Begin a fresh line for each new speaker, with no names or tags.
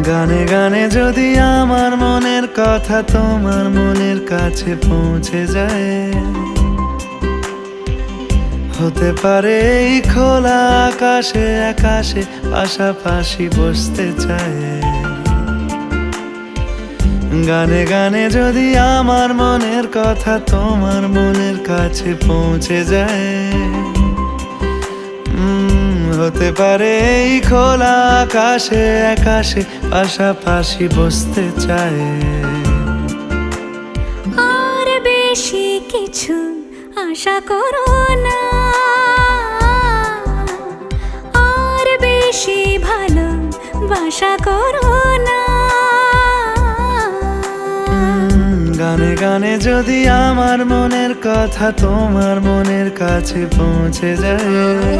গানে গানে যদি আমার মনের কথা তোমার মনের কাছে পৌঁছে যায়, হতে পারে এই খোলা আকাশে আকাশে পাশাপাশি বসতে চায়। গানে গানে যদি আমার মনের কথা তোমার মনের কাছে পৌঁছে যায়, হতে পারে এই খোলা আকাশে আকাশে পাশাপাশি বসতে চায়।
আর বেশি কিছু আশা করো না, আর বেশি ভালোবাসা করো না।
গানে গানে যদি আমার মনের কথা তোমার মনের কাছে পৌঁছে যায়,